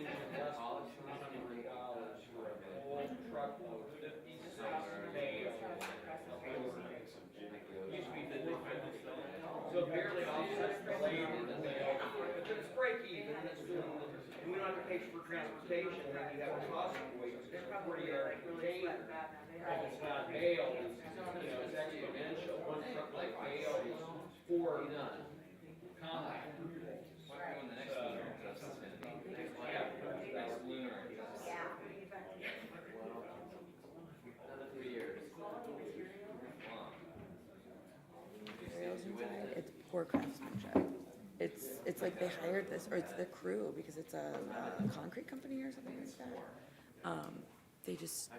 $50 for a whole truckload, 56 bales. Used to be 450. So it barely offsets the labor that they owe. But it's break even, that's good. And we don't have to pay for transportation, when you have a cost of wages, it's pretty container. If it's not bale, it's exponential. One truck like bale is 4 compact. When the next lunar eclipse is going to be. Next lunar eclipse. Another 3 years. Long. Materials inside, it's poor craftsmanship. It's like they hired this, or it's the crew, because it's a concrete company or something like that. They just,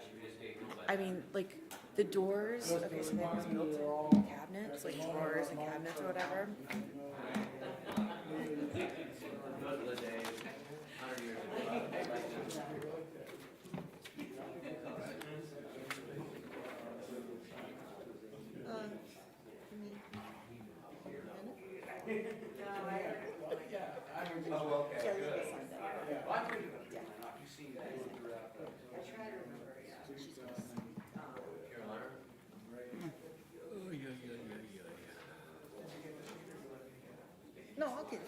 I mean, like the doors. Okay, so they have these built cabinets, like drawers and cabinets or whatever. Those are the days, 100 years ago. Oh, okay, good. Carolina? No, I'll get it.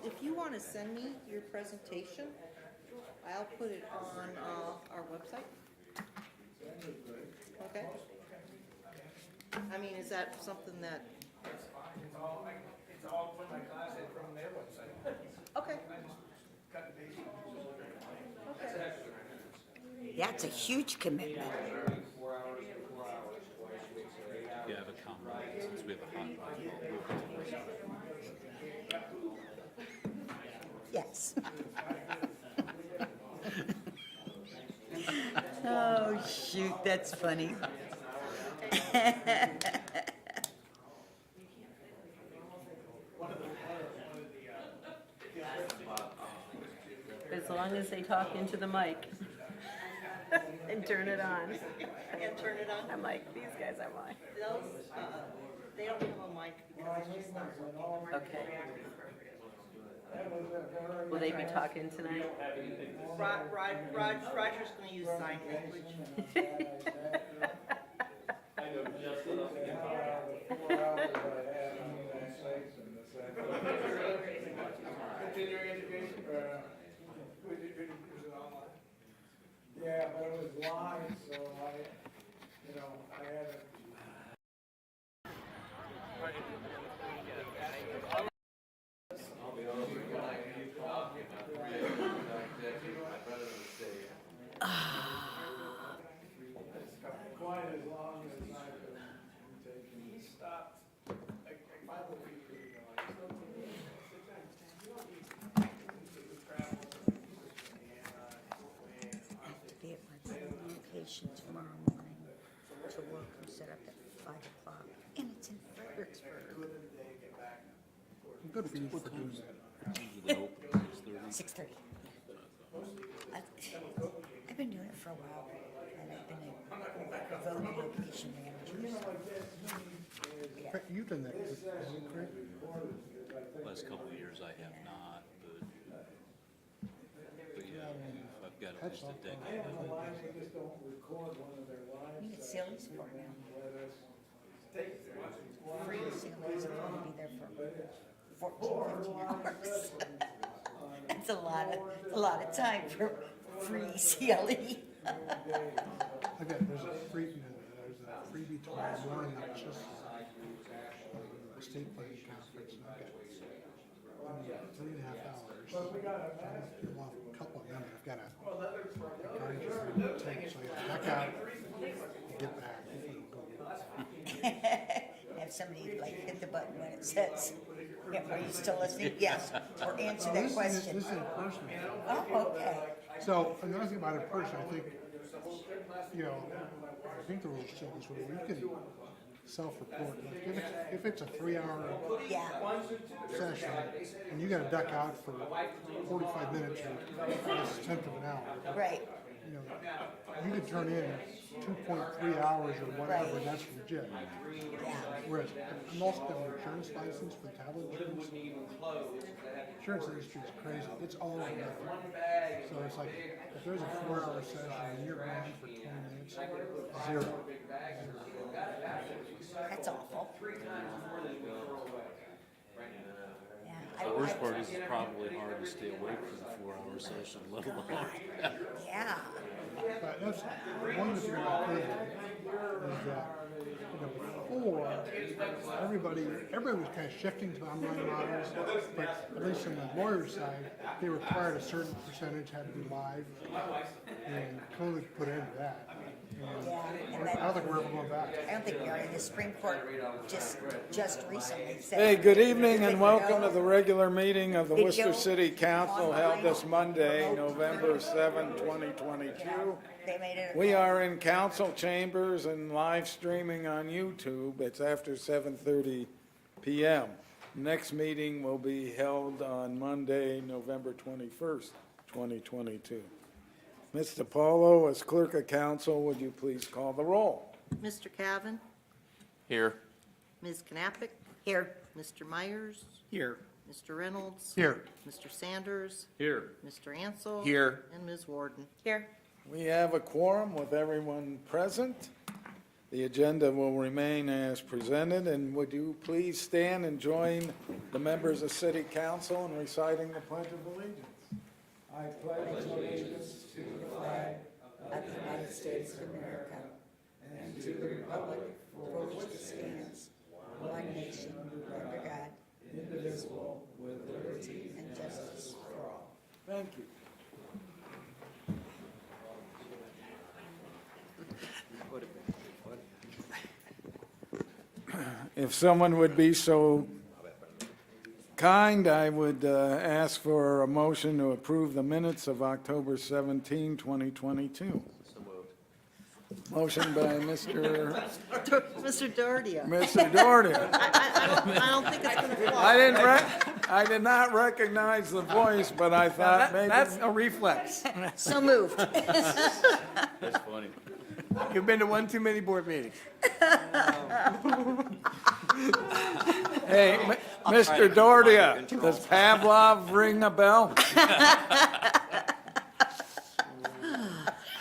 If you want to send me your presentation, I'll put it on our website. Okay? I mean, is that something that, It's all from my class and from their website. okay, I just cut and paste. okay. Yeah, it's a huge commitment. 4 hours and 4 hours, twice a week, so 8 hours. Yeah, I have a comment since we have a hot rod. Yes. Oh, shoot, that's funny. As long as they talk into the mic and turn it on. And turn it on. I'm like, these guys are mine. Those, they don't have a mic because it's just not working. Okay. Will they be talking tonight? Roger's gonna use sign language. I know just enough to get continuing education? Was it online? Yeah, but it was live, so I had it. I'll be over. My brother would say, Quite as long as I could take it. He stopped, like 5 feet ago. I still took it. Be at my location tomorrow morning to work. We set up at 5 o'clock, and it's in Fredericksburg. Good for you for doing that. Usually open at 6:30. 6:30. I've been doing it for a while, and I've been a voting location manager. Yeah. You've done that, Craig? Last couple of years I have not, but yeah, I've got at least a decade. You get Sally's for it now. Free Sally's are going to be there for 14, 15 hours. That's a lot of time for free CLE. There's a freebie tomorrow morning at Chester, the state planning conference, and I've got 3.5 hours. Well, a couple of them, I've got a guide for 10, so I gotta back out and get back. Hopefully it'll go. Have somebody like hit the button when it says, yeah, are you still listening? Yes, or answer that question. This is in person. Oh, okay. So another thing about in person, I think, I think the rules still this way, where you can self-report. Like if it's a 3-hour Yeah. session and you got to duck out for 45 minutes or a tenth of an hour, Right. you know, you could turn in 2.3 hours or whatever, and that's legit. Whereas, I'm also got an insurance license for tablet insurance. Insurance industry is crazy, it's all or nothing. So it's like, if there's a 4-hour session and you're gone for 20 minutes, zero. That's awful. Yeah, The worst part is it's probably hard to stay awake for the 4-hour session, let alone. yeah. But that's one of the things about COVID is that, before, everybody was kind of shifting to online models, but at least on the lawyer side, they required a certain percentage had to be live, and COVID put an end to that. And I don't think we're ever going back. I don't think we are. In the Supreme Court just recently said. Hey, good evening that and you welcome know, to the regular meeting of the Video Worcester City Council held online, this Monday, remote November viewing. 7, You 2022. know, they made it. We are in council chambers and live streaming on YouTube. It's after 7:30 PM. Next meeting will be held on Monday, November 21st, 2022. Mr. Paulo, as clerk of council, would you please call the roll? Mr. Cavan, Here. Ms. Knappich, Here, Mr. Myers, Here. Mr. Reynolds, Here. Mr. Sanders, Here. Mr. Ansel. Here. And Ms. Warden. here. We have a quorum with everyone present. The agenda will remain as presented, and would you please stand and join the members of City Council in reciting the Pledge of Allegiance? I pledge allegiance to the flag Of the United States of America and to the republic for which it stands, one nation, under God, indivisible, with liberty and justice for all. Thank you. If someone would be so kind, I would ask for a motion to approve the minutes of October 17, 2022. Motion by Mr. Mr. Dardia. Doherty. I don't think it's gonna fly. I did not recognize the voice, but I thought maybe. That's a reflex. So moved. That's funny. You've been to one too many board meetings. Hey, Mr. Doherty, does Pavlov ring a bell?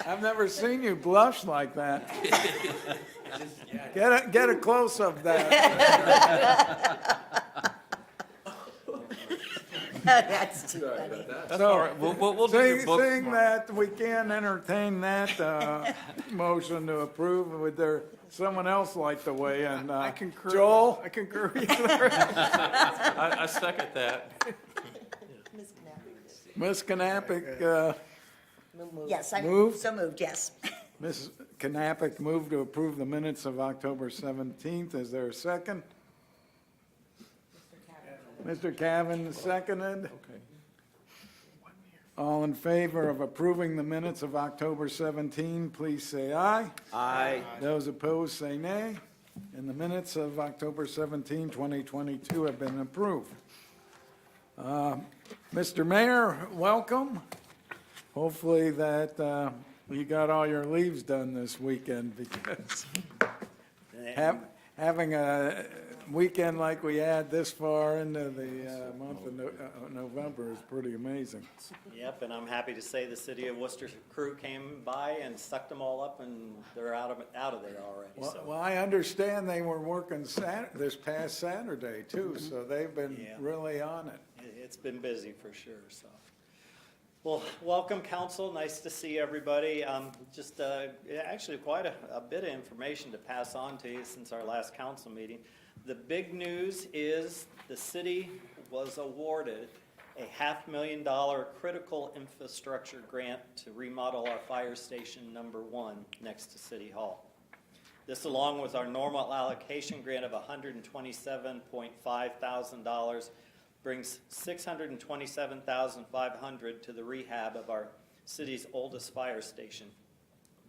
I've never seen you blush like that. Get a close of that. That's too funny. That's all right. We'll do your book Seeing tomorrow. that we can't entertain that motion to approve, would there someone else like to weigh in? I concur. Joel? I concur. I second that. Ms. Knappich. Ms. Knappich, Yes, I Move. so moved, yes. Ms. Knappich moved to approve the minutes of October 17th. Is there a second? Mr. Cavan seconded. Okay. All in favor of approving the minutes of October 17, please say aye. Aye. Those opposed, say nay. And the minutes of October 17, 2022 have been approved. Mr. Mayor, welcome. Hopefully that you got all your leaves done this weekend, because having a weekend like we had this far into the month of November is pretty amazing. Yep, and I'm happy to say the city of Worcester crew came by and sucked them all up, and they're out of there already, so. Well, I understand they were working this past Saturday too, so they've been Yeah. really on it. It's been busy for sure, so. Well, welcome, council. Nice to see everybody. Just actually quite a bit of information to pass on to you since our last council meeting. The big news is the city was awarded a $500,000 critical infrastructure grant to remodel our fire station number 1 next to City Hall. This, along with our normal allocation grant of $127.5 thousand, brings $627,500 to the rehab of our city's oldest fire station,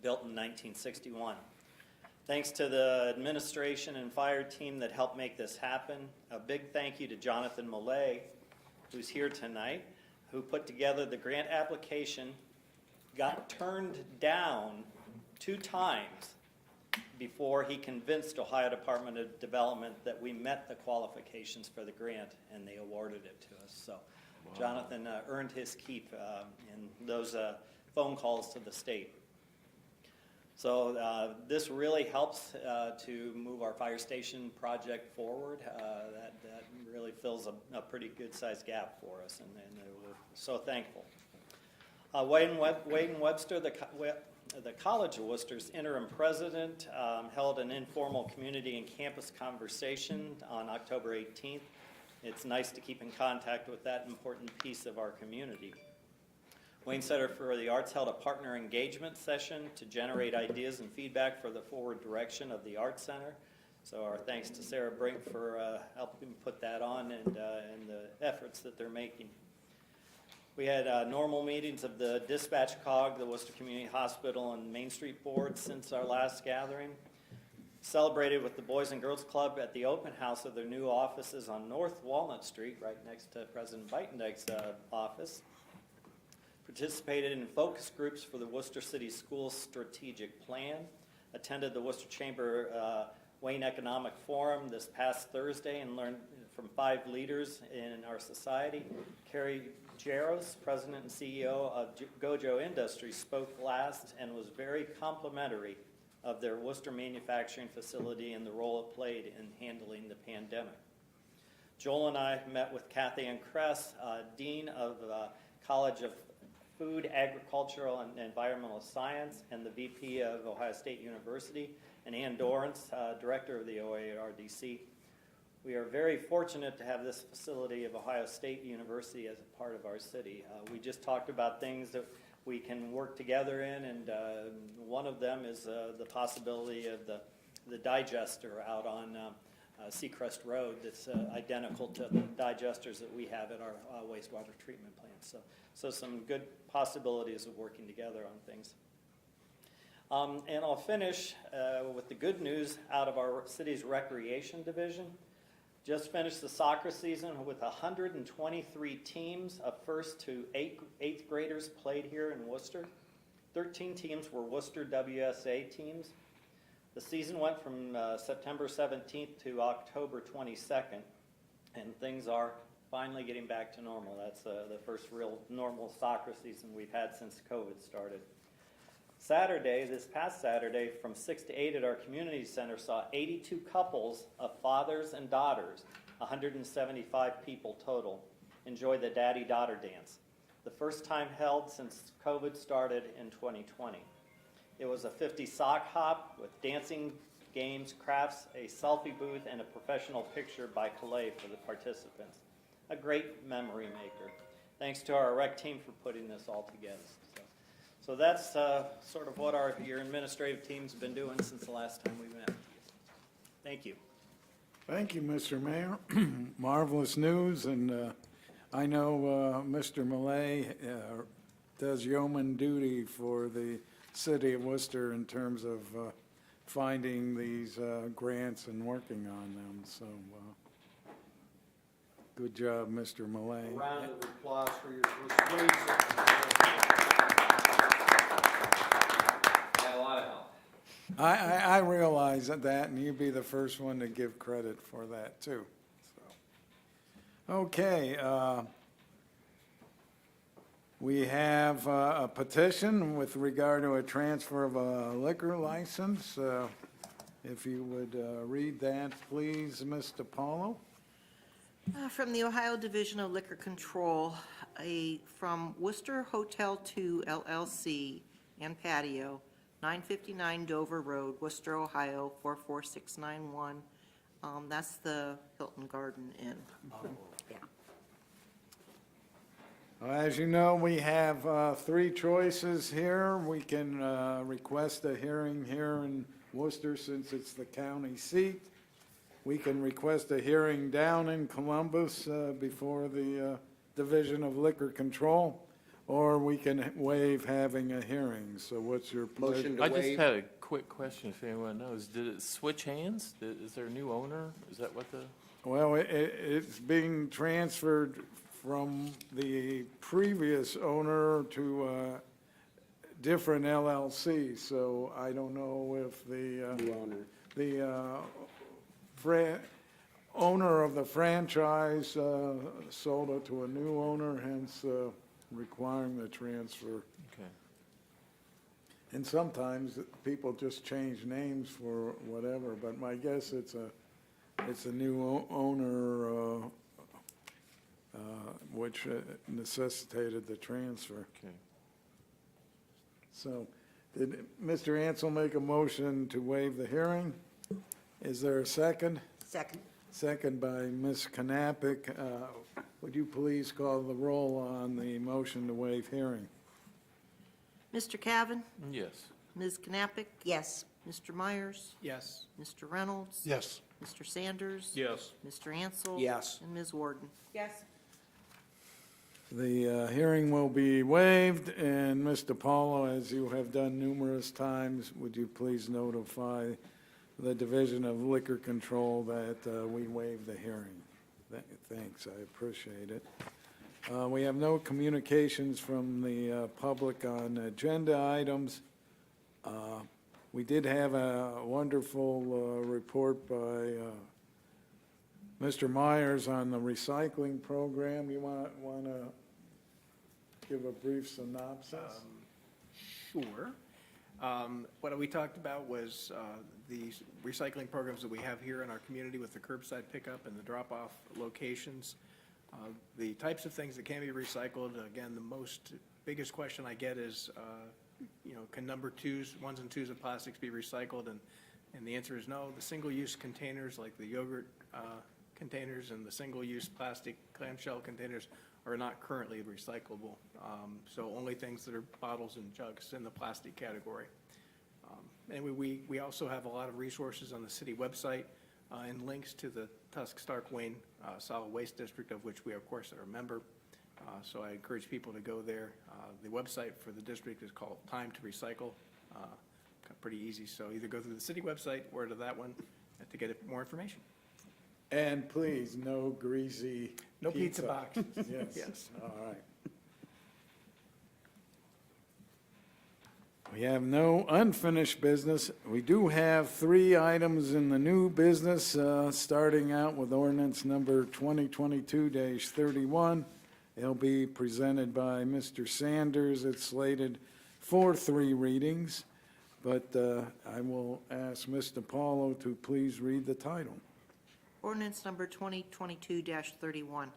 built in 1961. Thanks to the administration and fire team that helped make this happen. A big thank you to Jonathan Millay, who's here tonight, who put together the grant application got turned down 2 times before he convinced Ohio Department of Development that we met the qualifications for the grant, and they awarded it to us. So Jonathan earned his keep in those phone calls to the state. So this really helps to move our fire station project forward. That really fills a pretty good-sized gap for us, and we're so thankful. Wade and Webster, the College of Worcester's interim president, held an informal community and campus conversation on October 18th. It's nice to keep in contact with that important piece of our community. Wayne Center for the Arts held a partner engagement session to generate ideas and feedback for the forward direction of the Arts Center. So our thanks to Sarah Brink for helping put that on and the efforts that they're making. We had normal meetings of the Dispatch COG, the Worcester Community Hospital, and Main Street Board since our last gathering. Celebrated with the Boys and Girls Club at the open house of their new offices on North Walnut Street, right next to President Beitendijk's office. Participated in focus groups for the Worcester City Schools Strategic Plan. Attended the Worcester Chamber Wayne Economic Forum this past Thursday and learned from 5 leaders in our society. Carrie Jaros, President and CEO of Gojo Industries, spoke last and was very complimentary of their Worcester manufacturing facility and the role it played in handling the pandemic. Joel and I met with Kathy Ann Kress, Dean of College of Food, Agricultural, and Environmental Science, and the VP of Ohio State University, and Ann Dorrance, Director of the OARDC. We are very fortunate to have this facility of Ohio State University as a part of our city. We just talked about things that we can work together in, and one of them is the possibility of the digester out on Seacrest Road that's identical to the digesters that we have at our wastewater treatment plant. So some good possibilities of working together on things. And I'll finish with the good news out of our city's recreation division. Just finished the soccer season with 123 teams of 1st to 8th graders played here in Worcester. 13 teams were Worcester WSA teams. The season went from September 17th to October 22nd, and things are finally getting back to normal. That's the first real normal soccer season we've had since COVID started. Saturday, this past Saturday, from 6 to 8 at our community center, saw 82 couples of fathers and daughters, 175 people total, enjoy the daddy-daughter dance, the first time held since COVID started in 2020. It was a 50 sock hop with dancing, games, crafts, a selfie booth, and a professional picture by Calais for the participants. A great memory maker. Thanks to our rec team for putting this all together. So that's sort of what your administrative team's been doing since the last time we met. Thank you. Thank you, Mr. Mayor. Marvelous news, and I know Mr. Millay does yeoman duty for the city of Worcester in terms of finding these grants and working on them. So good job, Mr. Millay. A round of applause for your persuasive. Had a lot of help. I realize that, and you'd be the first one to give credit for that, too. So, okay, we have a petition with regard to a transfer of a liquor license. If you would read that, please, Ms. DiPaolo. From the Ohio Division of Liquor Control, from Worcester Hotel 2 LLC and Patio, 959 Dover Road, Worcester, Ohio, 44691. That's the Hilton Garden Inn. Yeah. As you know, we have 3 choices here. We can request a hearing here in Worcester since it's the county seat. We can request a hearing down in Columbus before the Division of Liquor Control, or we can waive having a hearing. So what's your pleasure? Motion to I just waive. had a quick question, if anyone knows. Did it switch hands? Is there a new owner? Is that what the? Well, it's being transferred from the previous owner to different LLC, so I don't know if the owner of the franchise sold it to a new owner, hence requiring the transfer. Okay. And sometimes people just change names for whatever, but my guess it's a new owner, which necessitated the transfer. Okay. So, did Mr. Ansel make a motion to waive the hearing? Is there a second? Second. Second by Ms. Knappich. Would you please call the roll on the motion to waive hearing? Mr. Cavan? Yes. Ms. Knappich? Yes. Mr. Myers? Yes. Mr. Reynolds? Yes. Mr. Sanders? Yes. Mr. Ansel? Yes. And Ms. Warden? Yes. The hearing will be waived, and Mr. Paulo, as you have done numerous times, would you please notify the Division of Liquor Control that we waive the hearing? Thanks, I appreciate it. We have no communications from the public on agenda items. We did have a wonderful report by Mr. Myers on the recycling program. You want to give a brief synopsis? Sure. What we talked about was the recycling programs that we have here in our community with the curbside pickup and the drop-off locations. The types of things that can be recycled, again, the biggest question I get is, can ones and twos of plastics be recycled? And the answer is no. The single-use containers, like the yogurt containers and the single-use plastic clamshell containers, are not currently recyclable. So only things that are bottles and jugs in the plastic category. Anyway, we also have a lot of resources on the city website and links to the Tusk-Stark-Wayne Solid Waste District, of which we, of course, are a member. So I encourage people to go there. The website for the district is called Time to Recycle. Pretty easy, so either go through the city website or to that one to get more information. And please, no greasy No pizza box. Yes. Yes. All right. We have no unfinished business. We do have 3 items in the new business, starting out with ordinance number 2022-31. It'll be presented by Mr. Sanders. It's slated for 3 readings, but I will ask Mr. Paulo to please read the title. Ordinance number 2022-31,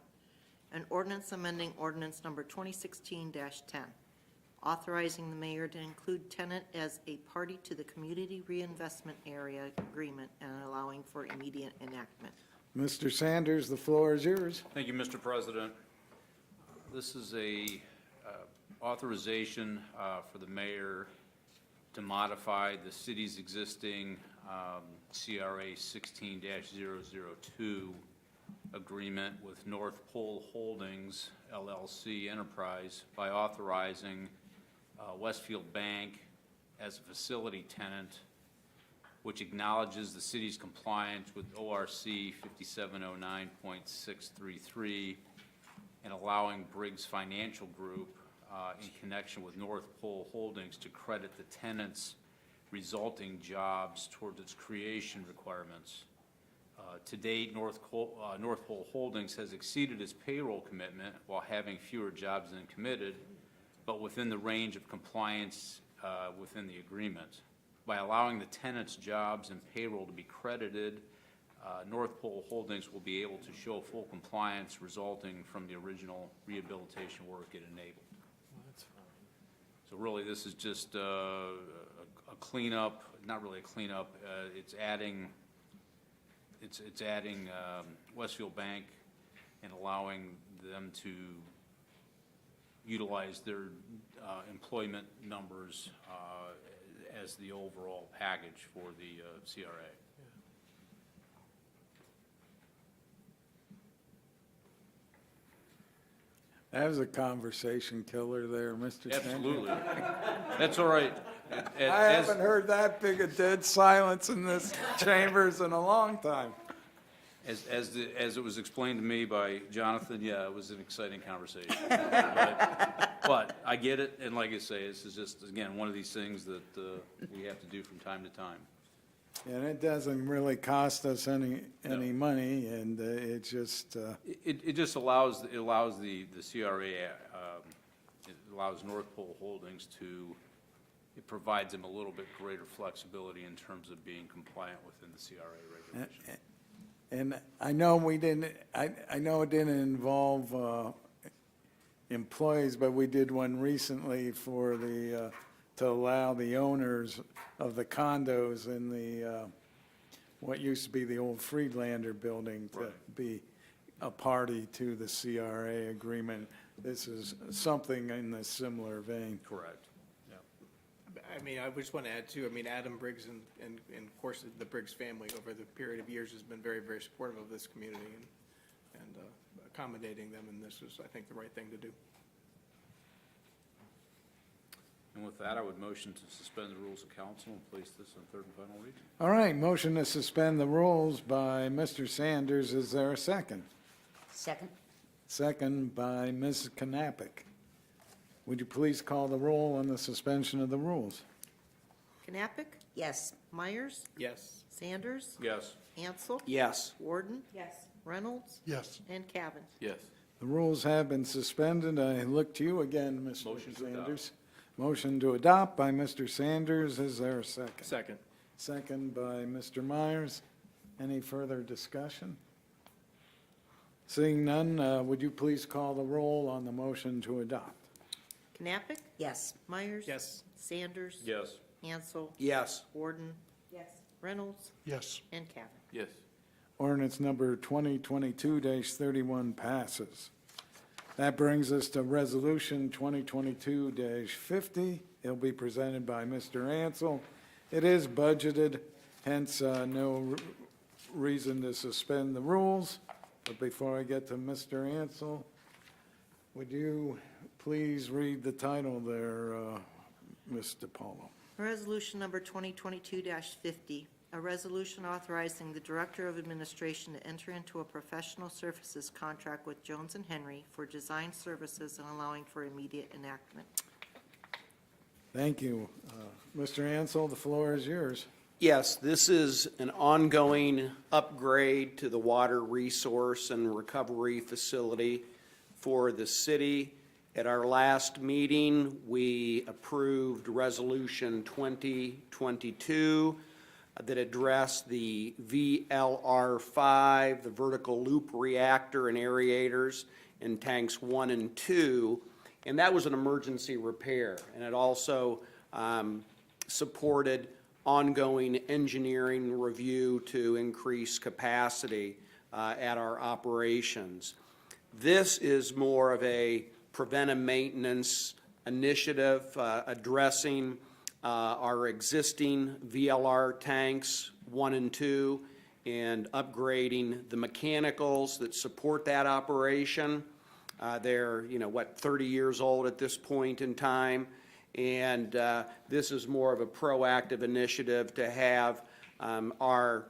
an ordinance amending ordinance number 2016-10, authorizing the mayor to include tenant as a party to the Community Reinvestment Area Agreement and allowing for immediate enactment. Mr. Sanders, the floor is yours. Thank you, Mr. President. This is a authorization for the mayor to modify the city's existing CRA 16-002 agreement with North Pole Holdings LLC Enterprise by authorizing Westfield Bank as a facility tenant, which acknowledges the city's compliance with ORC 5709.633 and allowing Briggs Financial Group in connection with North Pole Holdings to credit the tenant's resulting jobs towards its creation requirements. To date, North Pole Holdings has exceeded its payroll commitment while having fewer jobs than committed, but within the range of compliance within the agreement. By allowing the tenant's jobs and payroll to be credited, North Pole Holdings will be able to show full compliance resulting from the original rehabilitation work it enabled. So really, this is just a cleanup, not really a cleanup. It's adding Westfield Bank and allowing them to utilize their employment numbers as the overall package for the CRA. That was a conversation killer there, Mr. Sanders. Absolutely. That's all right. I haven't heard that big a dead silence in this chambers in a long time. As it was explained to me by Jonathan, yeah, it was an exciting conversation. But But I get it, and like I say, this is just, again, one of these things that we have to do from time to time. And it doesn't really cost us any money, and it just, It just allows, it allows the CRA, it allows North Pole Holdings to, it provides them a little bit greater flexibility in terms of being compliant within the CRA regulations. and I know we didn't, I know it didn't involve employees, but we did one recently for the, to allow the owners of the condos in the, what used to be the old Friedlander building to be a party to the CRA agreement. This is something in a similar vein. Correct. I mean, I just want to add too, I mean, Adam Briggs and of course, the Briggs family over the period of years has been very, very supportive of this community and accommodating them, and this is, I think, the right thing to do. And with that, I would motion to suspend the rules of council and place this on third and final reading. All right, motion to suspend the rules by Mr. Sanders. Is there a second? Second? Second by Mrs. Knappich. Would you please call the roll on the suspension of the rules? Knappich, Yes. Myers, Yes. Sanders, Yes. Ansel, Yes. Warden, Yes. Reynolds, Yes. and Cavan. Yes. The rules have been suspended. I look to you again, Mr. Motion to adopt. Sanders. Motion to adopt by Mr. Sanders. Is there a second? Second. Second by Mr. Myers. Any further discussion? Seeing none, would you please call the roll on the motion to adopt? Knappich, Yes. Myers. Yes. Sanders. Yes. Ansel, Yes. Warden, Yes. Reynolds, Yes. and Cavan. Yes. Ordinance number 2022-31 passes. That brings us to Resolution 2022-50. It'll be presented by Mr. Ansel. It is budgeted, hence no reason to suspend the rules. But before I get to Mr. Ansel, would you please read the title there, Ms. DiPaolo? Resolution number 2022-50, a resolution authorizing the Director of Administration to enter into a professional services contract with Jones and Henry for design services and allowing for immediate enactment. Thank you. Mr. Ansel, the floor is yours. Yes, this is an ongoing upgrade to the water resource and recovery facility for the city. At our last meeting, we approved Resolution 2022 that addressed the VLR-5, the vertical loop reactor and aerators in tanks 1 and 2, and that was an emergency repair. And it also supported ongoing engineering review to increase capacity at our operations. This is more of a preventive maintenance initiative addressing our existing VLR tanks 1 and 2 and upgrading the mechanicals that support that operation. They're, 30 years old at this point in time. And this is more of a proactive initiative to have our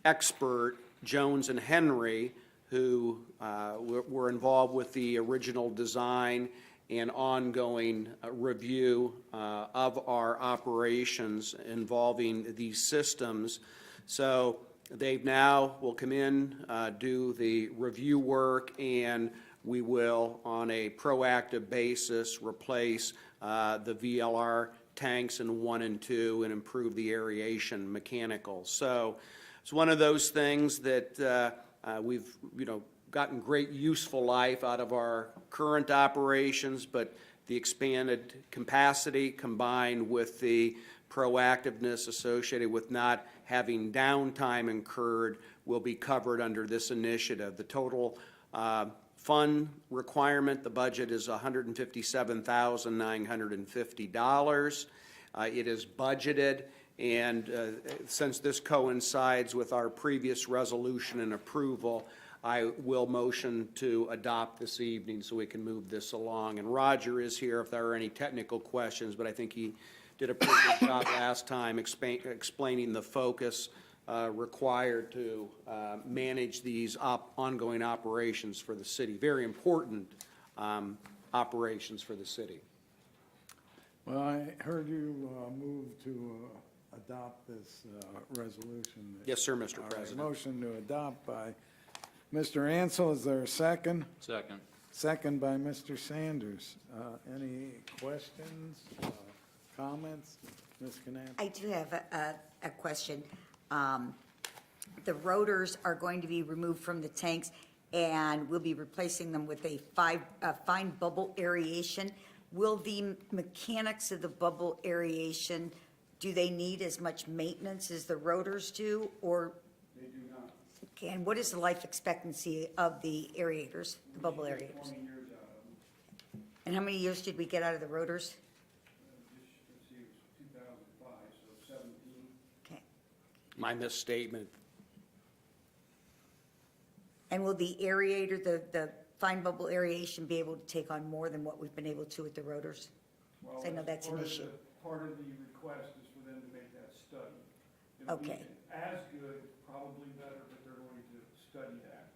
expert, Jones and Henry, who were involved with the original design and ongoing review of our operations involving these systems. So they now will come in, do the review work, and we will, on a proactive basis, replace the VLR tanks in 1 and 2 and improve the aeration mechanicals. So it's one of those things that we've, gotten great useful life out of our current operations, but the expanded capacity combined with the proactiveness associated with not having downtime incurred will be covered under this initiative. The total fund requirement, the budget is $157,950. It is budgeted, and since this coincides with our previous resolution and approval, I will motion to adopt this evening so we can move this along. And Roger is here if there are any technical questions, but I think he did a pretty good job last time explaining the focus required to manage these ongoing operations for the city. Very important operations for the city. Well, I heard you move to adopt this resolution. Yes, sir, Mr. All right, President. motion to adopt by Mr. Ansel. Is there a second? Second. Second by Mr. Sanders. Any questions, comments? Ms. Knapp? I do have a question. The rotors are going to be removed from the tanks, and we'll be replacing them with a fine bubble aeration. Will the mechanics of the bubble aeration, do they need as much maintenance as the rotors do, or? They do not. Okay, and what is the life expectancy of the aerators, the bubble aerators? 20 years out of them. And how many years did we get out of the rotors? Okay. My misstatement. And will the aerator, the fine bubble aeration, be able to take on more than what we've been able to with the rotors? 'Cause I know that's an issue. Part of the request is for them to make that study. It'll be Okay. as good, probably better, but they're going to study that,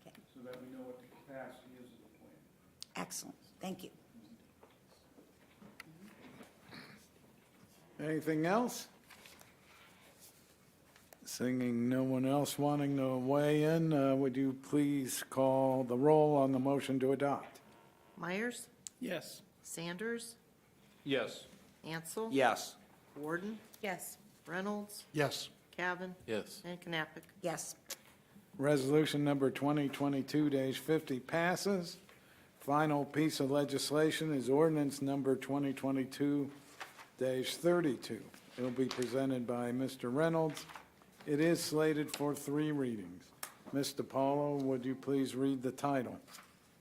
Okay. so that we know what the capacity is of the plant. Excellent, thank you. Anything else? Seeing no one else wanting to weigh in, would you please call the roll on the motion to adopt? Myers, Yes. Sanders, Yes. Ansel. Yes. Warden, Yes. Reynolds, Yes. Cavan, Yes. and Knappich. Yes, Resolution number 2022-50 passes. Final piece of legislation is ordinance number 2022-32. It will be presented by Mr. Reynolds. It is slated for 3 readings. Ms. DiPaolo, would you please read the title?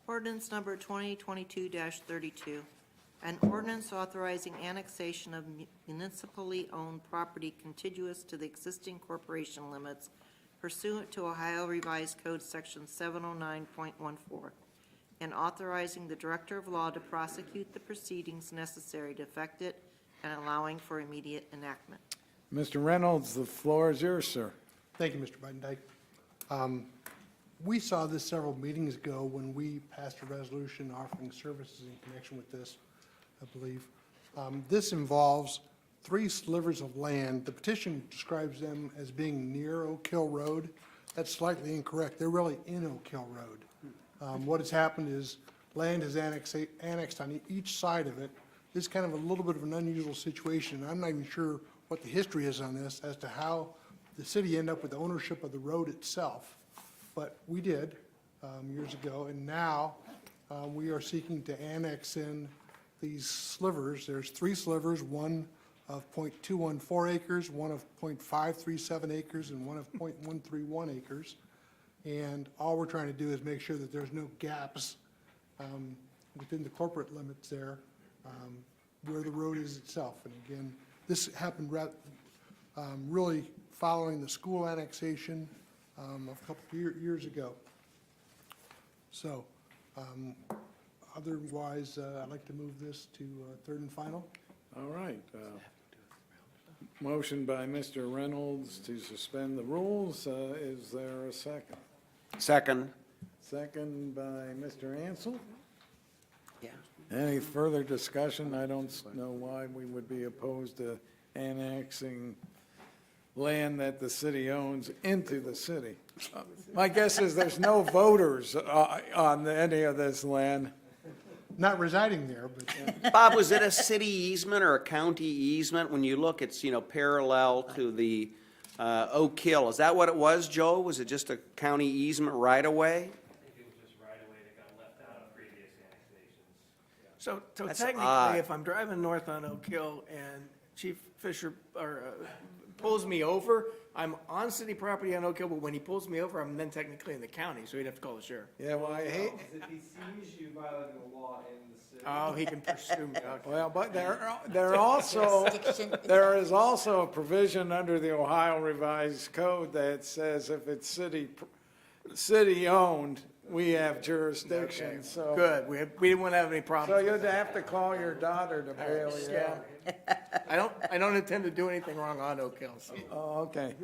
Ordinance number 2022-32, an ordinance authorizing annexation of municipally owned property contiguous to the existing corporation limits pursuant to Ohio Revised Code Section 709.14, and authorizing the Director of Law to prosecute the proceedings necessary to effect it and allowing for immediate enactment. Mr. Reynolds, the floor is yours, sir. Thank you, Mr. Budendike. We saw this several meetings ago when we passed a resolution offering services in connection with this, I believe. This involves 3 slivers of land. The petition describes them as being near Oak Hill Road. That's slightly incorrect. They're really in Oak Hill Road. What has happened is land is annexed on each side of it. This is kind of a little bit of an unusual situation. I'm not even sure what the history is on this as to how the city ended up with ownership of the road itself. But we did years ago, and now we are seeking to annex in these slivers. There's 3 slivers, one of .214 acres, one of .537 acres, and one of .131 acres. And all we're trying to do is make sure that there's no gaps within the corporate limits there where the road is itself. And again, this happened really following the school annexation a couple of years ago. So otherwise, I'd like to move this to third and final. All right. Motion by Mr. Reynolds to suspend the rules. Is there a second? Second. Second by Mr. Ansel. Yeah. Any further discussion? I don't know why we would be opposed to annexing land that the city owns into the city. My guess is there's no voters on any of this land. Not residing there, but Bob, was it a city easement or a county easement? When you look, it's, parallel to the Oak Hill. Is that what it was, Joe? Was it just a county easement right away? I think it was just right away that got left out of previous annexations. So That's technically, odd. if I'm driving north on Oak Hill and Chief Fisher pulls me over, I'm on city property on Oak Hill, but when he pulls me over, I'm then technically in the county, so he'd have to call the sheriff. Yeah, well, I hate, If he sees you violating the law in the city. Oh, he can pursue me. Okay. well, but there also, Jurisdiction. there is also a provision under the Ohio Revised Code that says if it's city-owned, we have jurisdiction, so. Good, we didn't want to have any So problems. you'd have to call your daughter to bail you out. I don't intend to do anything wrong on Oak Hill, so. Oh, okay.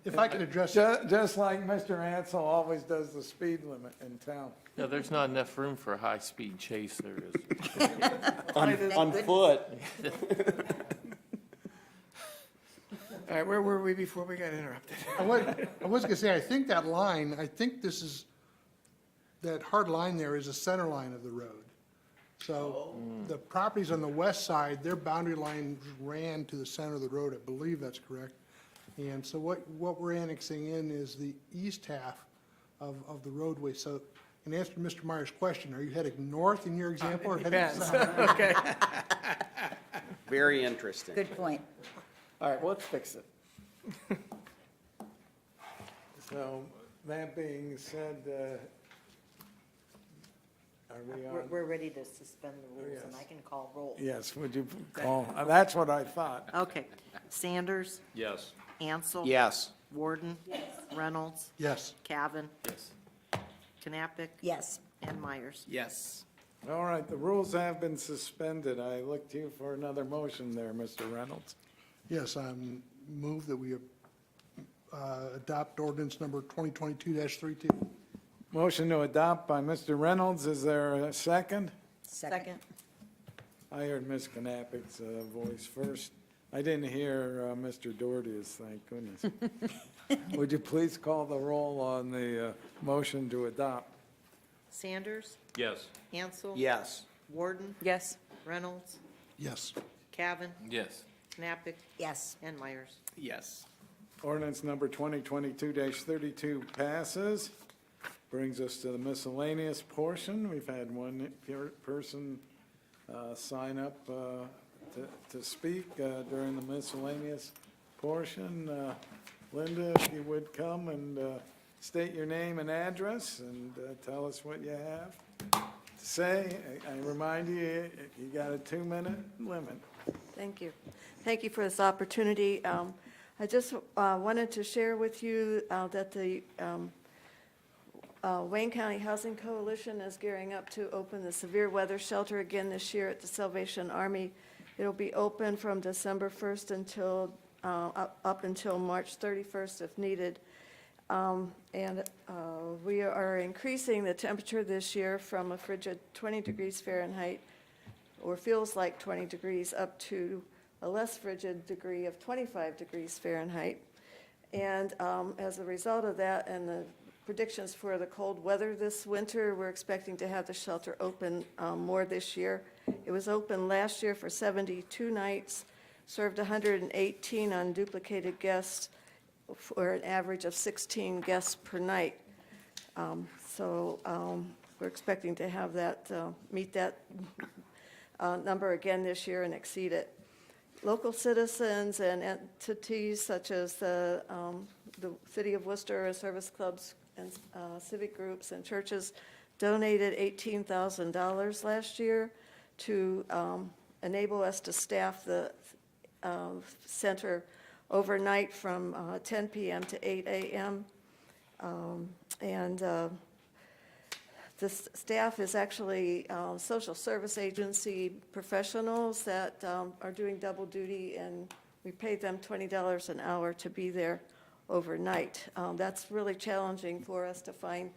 If I could address, Just like Mr. Ansel always does the speed limit in town. No, there's not enough room for a high-speed chase there is. On foot. All right, where were we before we got interrupted? I was gonna say, I think that line, I think this is, that hard line there is the center line of the road. So the properties on the west side, their boundary line ran to the center of the road, I believe that's correct. And so what we're annexing in is the east half of the roadway. So in answer to Mr. Meyer's question, are you heading north in your example or heading Depends, south? okay. Very interesting. Good point. All right, well, let's fix it. So, that being said, are we on? We're ready to suspend the rules, and Yes. I can call roll. Yes, would you call, that's what I thought. Okay. Sanders, Yes. Ansel. Yes. Warden. Reynolds, Yes. Cavan, Yes. Knappich, Yes. and Myers. Yes. All right, the rules have been suspended. I look to you for another motion there, Mr. Reynolds. Yes, I move that we adopt ordinance number 2022-32. Motion to adopt by Mr. Reynolds. Is there a second? Second. I heard Ms. Knappich voice first. I didn't hear Mr. Doherty's, thank goodness. Would you please call the roll on the motion to adopt? Sanders, Yes. Ansel. Yes. Warden, Yes. Reynolds, Yes. Cavan, Yes. Knappich, Yes. and Myers. Yes. Ordinance number 2022-32 passes. Brings us to the miscellaneous portion. We've had one person sign up to speak during the miscellaneous portion. Linda, if you would come and state your name and address and tell us what you have to say. I remind you, you got a 2-minute limit. Thank you. Thank you for this opportunity. I just wanted to share with you that the Wayne County Housing Coalition is gearing up to open the severe weather shelter again this year at the Salvation Army. It'll be open from December 1st until, up until March 31st if needed. And we are increasing the temperature this year from a frigid 20 degrees Fahrenheit, or feels like 20 degrees, up to a less frigid degree of 25 degrees Fahrenheit. And as a result of that and the predictions for the cold weather this winter, we're expecting to have the shelter open more this year. It was open last year for 72 nights, served 118 unduplicated guests for an average of 16 guests per night. So we're expecting to have that, meet that number again this year and exceed it. Local citizens and entities such as the City of Worcester, service clubs and civic groups and churches donated $18,000 last year to enable us to staff the center overnight from 10 p.m. to 8 a.m. The staff is actually social service agency professionals that are doing double duty, and we pay them $20 an hour to be there overnight. That's really challenging for us to find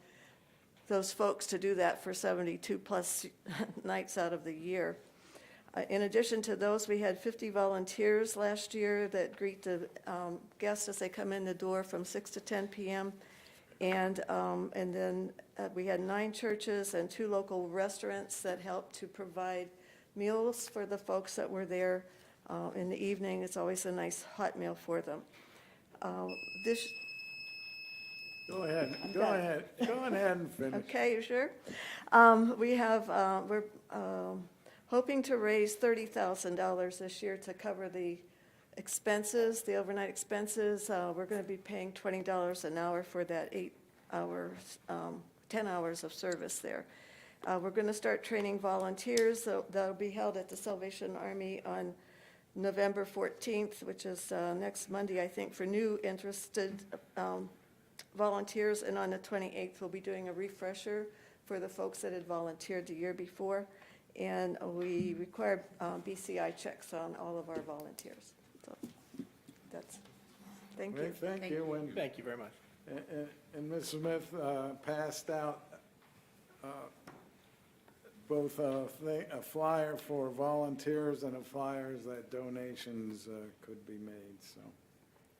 those folks to do that for 72-plus nights out of the year. In addition to those, we had 50 volunteers last year that greet the guests as they come in the door from 6 to 10 p.m. And then we had 9 churches and 2 local restaurants that helped to provide meals for the folks that were there in the evening. It's always a nice hot meal for them. This, Go ahead, go done. ahead, go ahead and finish. okay, you sure? We're hoping to raise $30,000 this year to cover the expenses, the overnight expenses. We're going to be paying $20 an hour for that 8 hours, 10 hours of service there. We're going to start training volunteers. That'll be held at the Salvation Army on November 14th, which is next Monday, I think, for new interested volunteers. And on the 28th, we'll be doing a refresher for the folks that had volunteered the year before. and we require BCI checks on all of our volunteers. So that's, thank you. Great, thank you. And- Thank you very much. And Ms. Smith passed out both a flyer for volunteers and a flyer that donations could be made, so.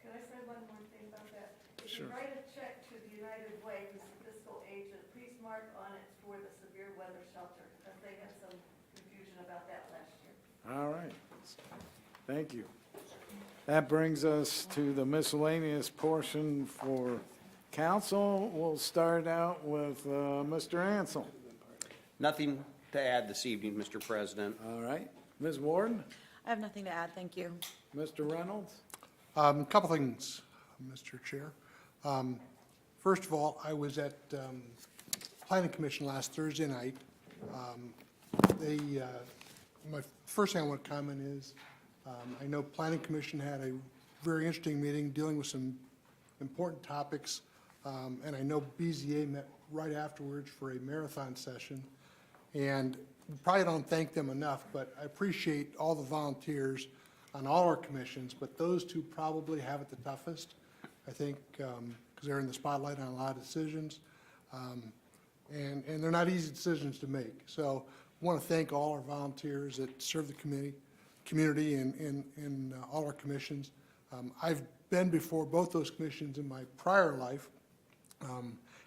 Can I say one more thing about that? If Sure. you write a check to the United Way, who's the fiscal agent, please mark on it for the severe weather shelter, because they had some confusion about that last year. All right. Thank you. That brings us to the miscellaneous portion for council. We'll start out with Mr. Ansel. Nothing to add this evening, Mr. President. All right. Ms. Warden? I have nothing to add, thank you. Mr. Reynolds? Couple things, Mr. Chair. First of all, I was at Planning Commission last Thursday night. My first thing I want to comment is, I know Planning Commission had a very interesting meeting dealing with some important topics, and I know BZA met right afterwards for a marathon session. And we probably don't thank them enough, but I appreciate all the volunteers on all our commissions, but those two probably have it the toughest, I think, because they're in the spotlight on a lot of decisions. And they're not easy decisions to make. So I want to thank all our volunteers that serve the community and all our commissions. I've been before both those commissions in my prior life,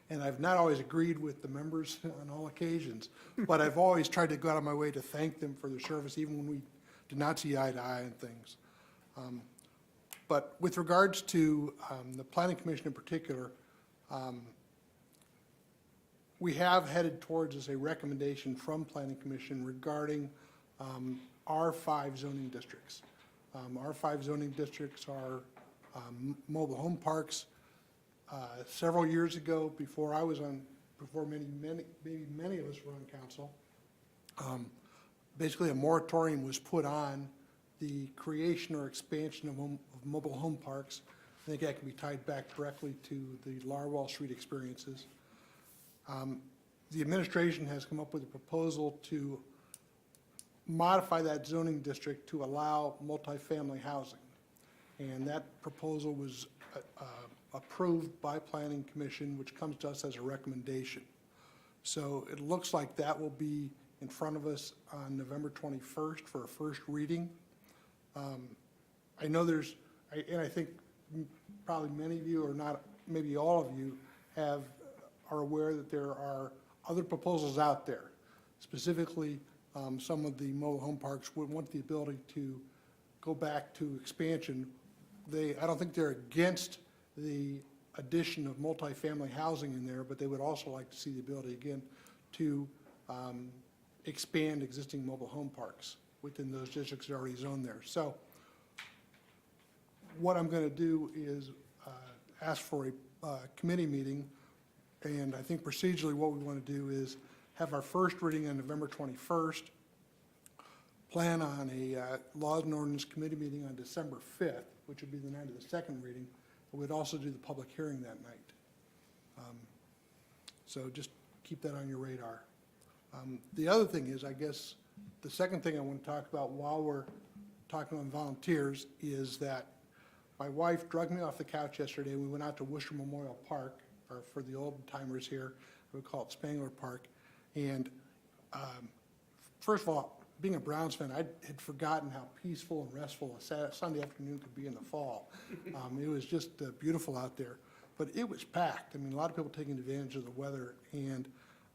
and I've not always agreed with the members on all occasions, but I've always tried to go out of my way to thank them for their service, even when we did not see eye to eye on things. But with regards to the Planning Commission in particular, we have headed towards as a recommendation from Planning Commission regarding R5 zoning districts. R5 zoning districts are mobile home parks. Several years ago, before I was on, before many of us were on council, basically a moratorium was put on the creation or expansion of mobile home parks. I think that can be tied back directly to the Larwell Street experiences. The administration has come up with a proposal to modify that zoning district to allow multifamily housing. And that proposal was approved by Planning Commission, which comes to us as a recommendation. So it looks like that will be in front of us on November 21st for a first reading. I know there's, and I think probably many of you, or not, maybe all of you, are aware that there are other proposals out there. Specifically, some of the mobile home parks would want the ability to go back to expansion. I don't think they're against the addition of multifamily housing in there, but they would also like to see the ability, again, to expand existing mobile home parks within those districts that are already zoned there. So what I'm going to do is ask for a committee meeting, and I think procedurally what we want to do is have our first reading on November 21st, plan on a Laws and Ordinance Committee meeting on December 5th, which would be the night of the second reading, but we'd also do the public hearing that night. So just keep that on your radar. The other thing is, I guess, the second thing I want to talk about while we're talking on volunteers is that my wife dragged me off the couch yesterday. We went out to Worcester Memorial Park, or for the old timers here, we call it Spangler Park. And first of all, being a Browns fan, I had forgotten how peaceful and restful a Sunday afternoon could be in the fall. It was just beautiful out there, but it was packed. I mean, a lot of people taking advantage of the weather, and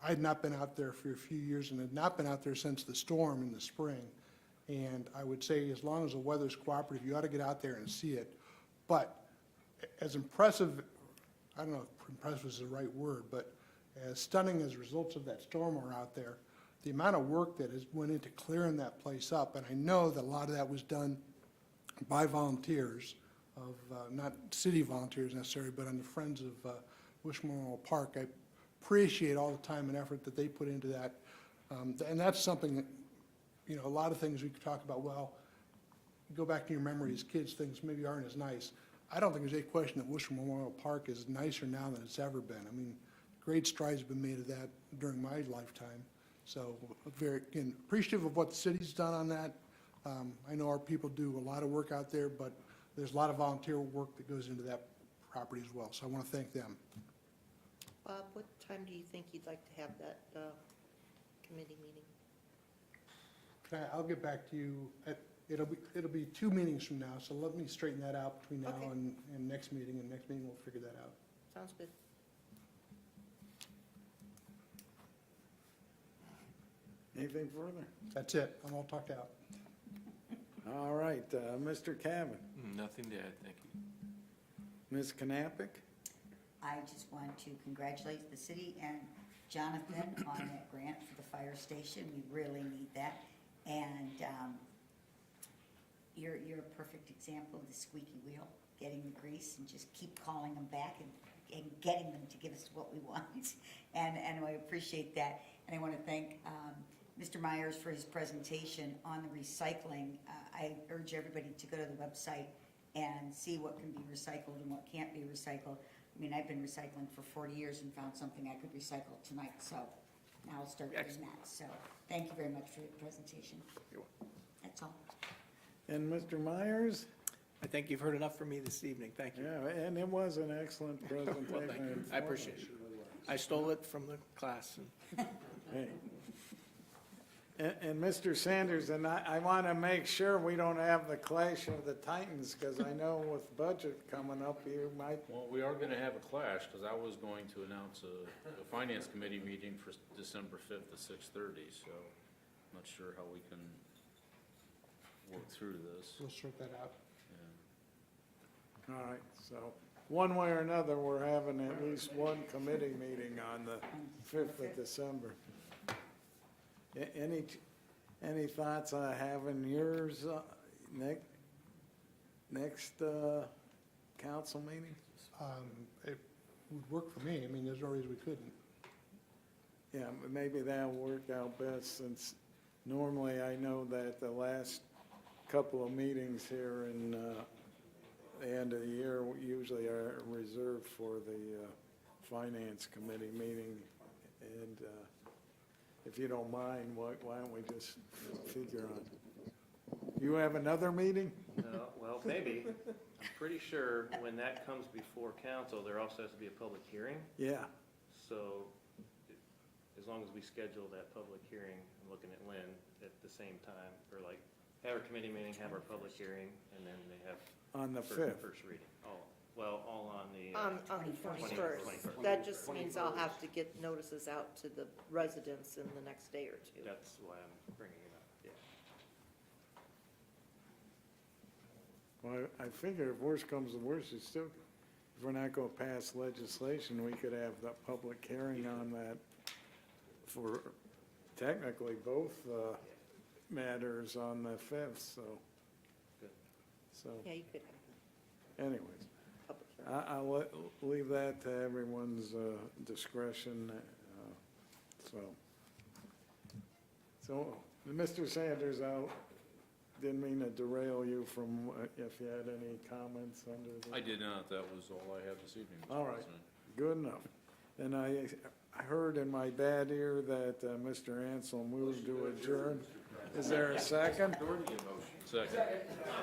I had not been out there for a few years and had not been out there since the storm in the spring. And I would say, as long as the weather's cooperative, you ought to get out there and see it. But as impressive, I don't know if impressive is the right word, but as stunning as results of that storm are out there, the amount of work that has went into clearing that place up, and I know that a lot of that was done by volunteers of, not city volunteers necessarily, but on the Friends of Worcester Memorial Park. I appreciate all the time and effort that they put into that. And that's something that, you know, a lot of things we could talk about, well, go back to your memory as kids, things maybe aren't as nice. I don't think there's any question that Worcester Memorial Park is nicer now than it's ever been. I mean, great strides have been made of that during my lifetime. So very, again, appreciative of what the city's done on that. I know our people do a lot of work out there, but there's a lot of volunteer work that goes into that property as well. So I want to thank them. Bob, what time do you think you'd like to have that committee meeting? I'll get back to you. It'll be 2 meetings from now, so let me straighten that out between now Okay. and next meeting, and next meeting we'll figure that out. Sounds good. Anything further? That's it. I'm all talked out. All right, Mr. Cavan, Nothing to add, thank you. Ms. Knappich? I just want to congratulate the city and Jonathan on that grant for the fire station. We really need that. And you're a perfect example of the squeaky wheel, getting the grease and just keep calling them back and getting them to give us what we want. And I appreciate that. And I want to thank Mr. Myers for his presentation on the recycling. I urge everybody to go to the website and see what can be recycled and what can't be recycled. I mean, I've been recycling for 40 years and found something I could recycle tonight, so now I'll start doing that. So thank you very much for your presentation. That's all. And Mr. Myers? I think you've heard enough from me this evening. Thank you. Yeah, and it was an excellent presentation. Well, thank you. I appreciate it. I stole it from the class. Hey. And Mr. Sanders, and I want to make sure we don't have the clash of the titans, because I know with budget coming up, you might, Well, we are gonna have a clash, because I was going to announce a finance committee meeting for December 5th at 6:30, so I'm not sure how we can work through this. We'll sort that out. Yeah. all right, so, one way or another, we're having at least one committee meeting on the 5th of December. Any thoughts on having yours next council meeting? It would work for me. I mean, there's no reason we couldn't. Yeah, but maybe that'll work out best, since normally I know that the last couple of meetings here in the end of the year usually are reserved for the finance committee meeting. And if you don't mind, why don't we just figure on? You have another meeting? No, well, maybe. I'm pretty sure when that comes before council, there also has to be a public hearing. Yeah, So as long as we schedule that public hearing, I'm looking at Lynn, at the same time, or like, have our committee meeting, have our public hearing, and then they have on the first 5th. reading. All on the. On the 21st. 21st. That just means I'll have to get notices out to the residents in the next day or two. That's why I'm bringing it up, yeah. Well, I figure if worse comes to worse, it's still, if we're not gonna pass legislation, we could have the public hearing on that for technically both matters on the 5th, so. Good. So, Yeah, you could anyways, have public hearing. I'll leave that to everyone's discretion, so, Mr. Sanders, didn't mean to derail you from, if you had any comments under the. I did not, that was all I have this evening, Mr. All right. President. Good enough. And I heard in my bad ear that Mr. Ansel moved to adjourn. Is there a second? Second.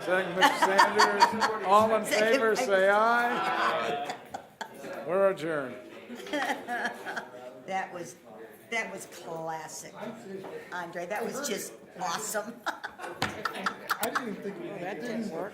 Second, Mr. Sanders. All in favor, say aye. We're adjourned. That was classic. Andre, that was just awesome. I didn't even think. That didn't work.